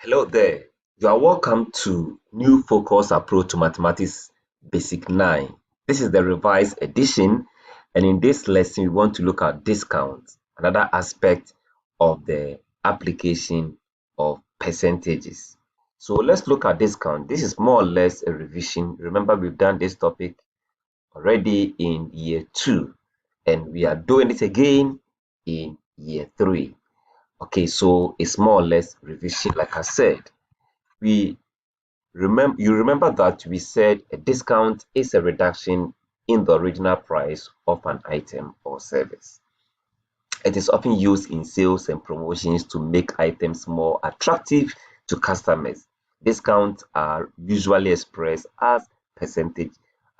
Hello there. You are welcome to New Focus Approach to Mathematics Basic 9. This is the revised edition, and in this lesson, we want to look at discounts, another aspect of the application of percentages. So let's look at discount. This is more or less a revision. Remember, we've done this topic already in year 2, and we are doing it again in year 3. Okay, so it's more or less revision, like I said. We remember that we said a discount is a reduction in the original price of an item or service. It is often used in sales and promotions to make items more attractive to customers. Discounts are usually expressed as percentage,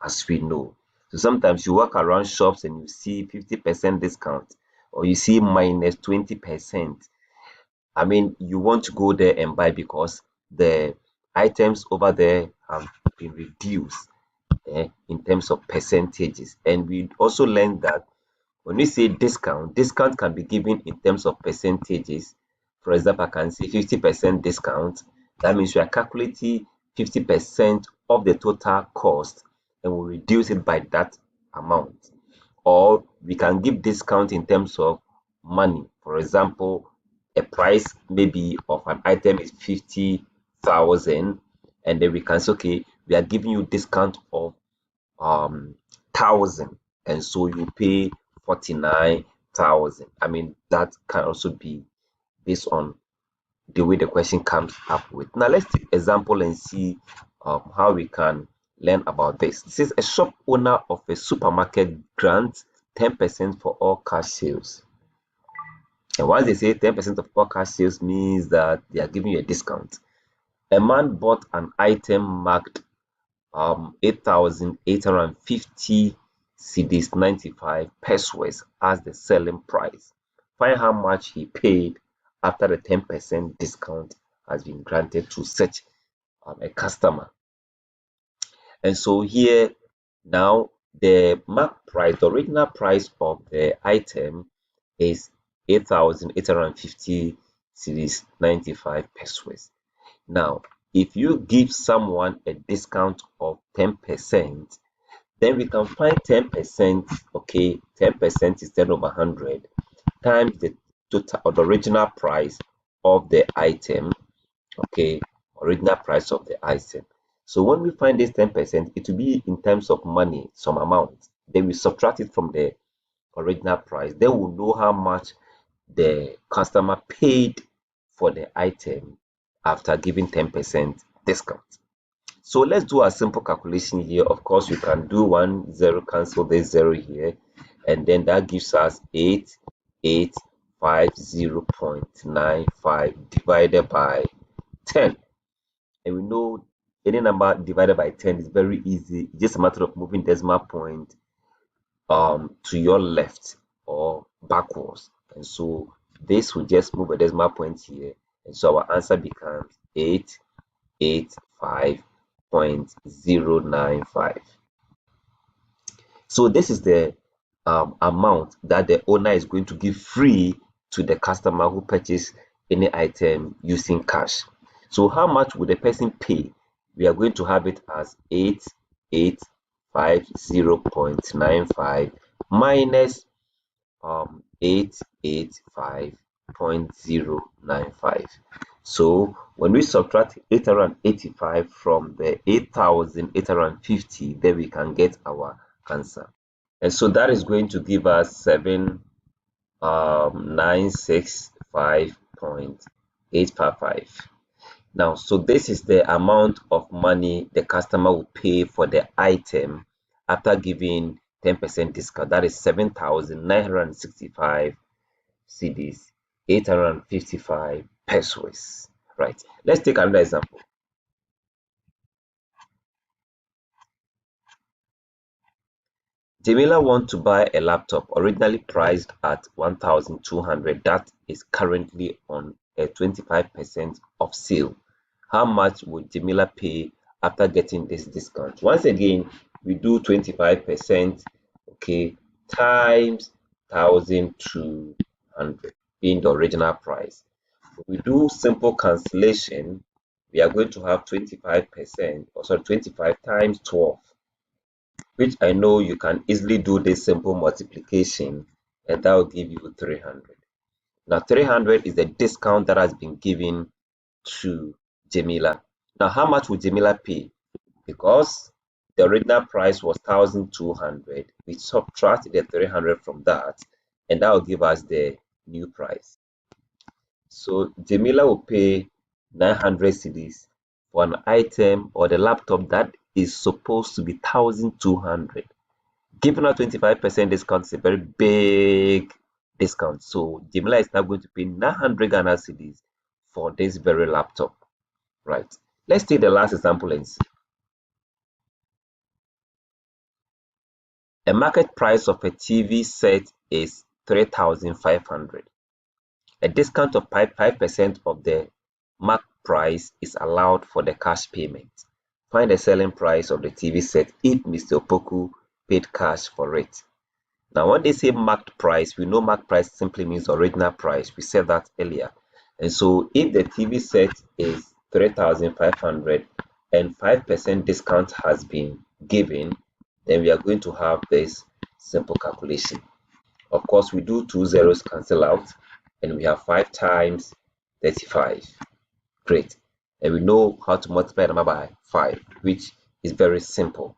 as we know. So sometimes you walk around shops and you see 50% discount, or you see minus 20%. I mean, you want to go there and buy because the items over there have been reduced in terms of percentages. And we also learned that when we say discount, discount can be given in terms of percentages. For example, I can say 50% discount. That means we are calculating 50% of the total cost and we reduce it by that amount. Or we can give discount in terms of money. For example, a price maybe of an item is 50,000, and then we can say, okay, we are giving you discount of 1,000, and so you pay 49,000. I mean, that can also be based on the way the question comes up with. Now let's take example and see how we can learn about this. This is a shop owner of a supermarket grants 10% for all cash sales. And once they say 10% of all cash sales means that they are giving you a discount. A man bought an item marked 8,850 cedis 95 pesos as the selling price. Find how much he paid after the 10% discount has been granted to such a customer. And so here now the mark price, the original price of the item is 8,850 cedis 95 pesos. Now, if you give someone a discount of 10%, then we can find 10%, okay, 10% is 10 over 100 times the total or the original price of the item, okay, original price of the item. So when we find this 10%, it will be in terms of money, some amount. Then we subtract it from the original price. Then we'll know how much the customer paid for the item after giving 10% discount. So let's do a simple calculation here. Of course, we can do 1 0, cancel this 0 here, and then that gives us 8850.95 divided by 10. And we know any number divided by 10 is very easy. It's just a matter of moving decimal point to your left or backwards. And so this will just move a decimal point here. And so our answer becomes 885.095. So this is the amount that the owner is going to give free to the customer who purchased any item using cash. So how much would the person pay? We are going to have it as 8850.95 minus 885.095. So when we subtract 885 from the 8,850, then we can get our answer. And so that is going to give us 7965.855. Now, so this is the amount of money the customer will pay for the item after giving 10% discount. That is 7,965 cedis, 855 pesos. Right. Let's take another example. Jamila wants to buy a laptop originally priced at 1,200 that is currently on a 25% off sale. How much would Jamila pay after getting this discount? Once again, we do 25%, okay, times 1,200 being the original price. we do simple cancellation, we are going to have 25%, or sorry, 25 times 12, which I know you can easily do this simple multiplication, and that will give you 300. Now, 300 is the discount that has been given to Jamila. Now, how much would Jamila pay? Because the original price was 1,200, we subtract the 300 from that, and that will give us the new price. So Jamila will pay 900 cedis for an item or the laptop that is supposed to be 1,200. Giving her 25% discount is a very big discount. So Jamila is now going to pay 900 Ghana cedis for this very laptop. Right. Let's take the last example and see. A market price of a TV set is 3,500. A discount of 5% of the marked price is allowed for the cash payment. Find the selling price of the TV set if Mr. Opoku paid cash for it. Now, when they say marked price, we know marked price simply means original price. We said that earlier. And so if the TV set is 3,500 and 5% discount has been given, then we are going to have this simple calculation. Of course, we do 2 zeros cancel out, and we have 5 times 35. Great. And we know how to multiply the number by 5, which is very simple.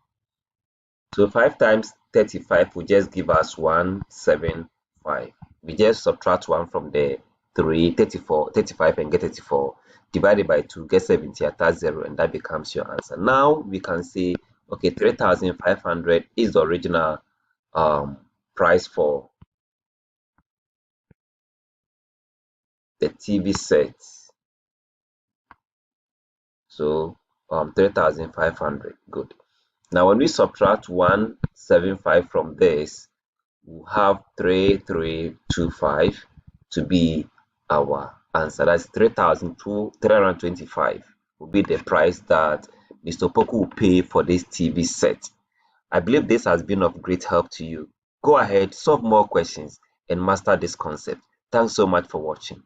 So 5 times 35 will just give us 175. We just subtract 1 from the 35 and get 34. Divided by 2, get 70, attach 0, and that becomes your answer. Now we can say, okay, 3,500 is the original price for the TV set. So 3,500. Good. Now when we subtract 175 from this, we'll have 3,325 to be our answer. That's 3,325 will be the price that Mr. Opoku will pay for this TV set. I believe this has been of great help to you. Go ahead, solve more questions and master this concept. Thanks so much for watching.